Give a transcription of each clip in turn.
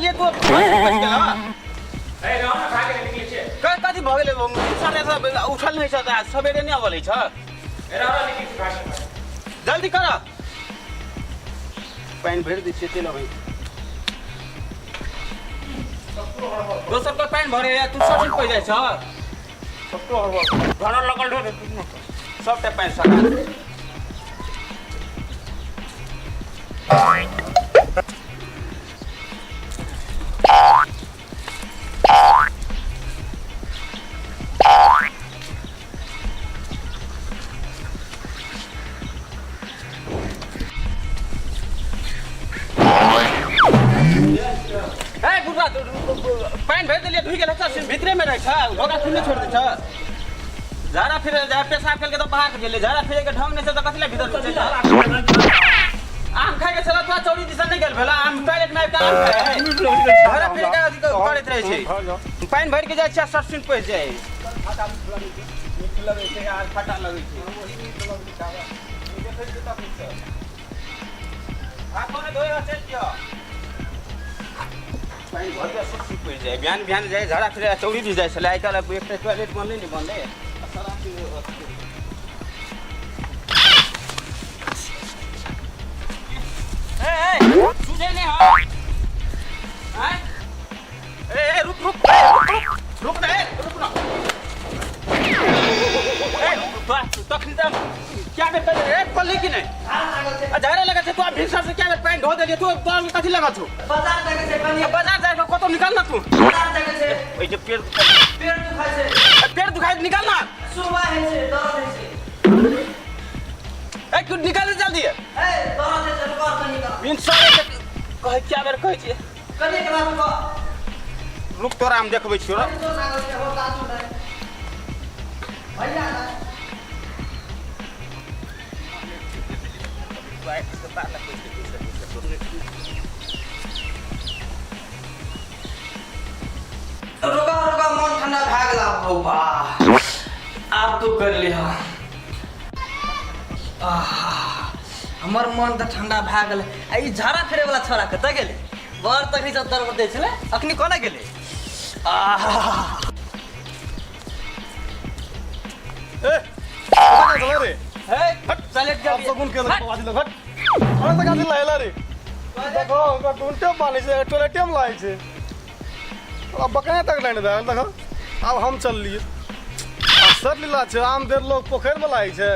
देलिए तो कति भयो ले उठल नहीं छ सबेरे नै अबलै छ जल्दी कर पैन भर दी तेल भाई दोसर को पैन भरे या तू सब कोइ जाय छ घर लगल ढोर सबटा पैन सका पैन भर दिलिए धुई के लगता भितरे में रह ढोका खुले छोड़ दे झाड़ा फिर पेशाब करके तो बाहर गेले झाड़ा फिरे के ढंग नहीं से तो कसले भीतर आम खाए के चला तो चौड़ी दिशा नहीं गेल भेला आम टॉयलेट में काम है झाड़ा फिरे के अधिक करत रहे छै पैन भर के जाय छै सब्सिन पहुंच जाय फाटा लगे छै यार फाटा लगे छै आ कोने धोय चल दियो पैन भर के सब्सिन पहुंच जाय बिहान जाय झाड़ा फिरे चौड़ी दिस जाय छले आइ काल एक टॉयलेट बनले नहीं बनले सुझे नहीं हो रुक ना क्या पल्ली की नहीं झाड़ा लगा तू भिक्षा से क्या पैंट धो दिलिए तू कथी लगा छू बाजार जाके कतो निकाल ना तू पेट दुखाई निकाल ना क्यों निकाल जल्दी कहे क्या बेर कहे छी रुक तोरा हम देखबै छियो रुका मन ठंडा भए गेला हो वाह आब तो कर लिया हमर मन त ठंडा भए गेलै आ ई झाड़ा फिरे वाला छोरा कतऽ गेलै बर तकनी सब दर्द दै छलै अखनी कोना गेलै ए कोना गेलै रे हे चले जा अब सगुन के बाजी लग हट अरे त गाड़ी लायला रे देखो ओकर टूटे पानी से टॉयलेटे में लाय छै अब बकने तक लाइन दे देखो अब हम चल लिए असर लीला छै आम देर लोग पोखर में लाय छै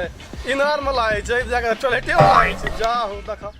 इनार में लाय छै जगह टॉयलेटे में लाय छै जा हो देखो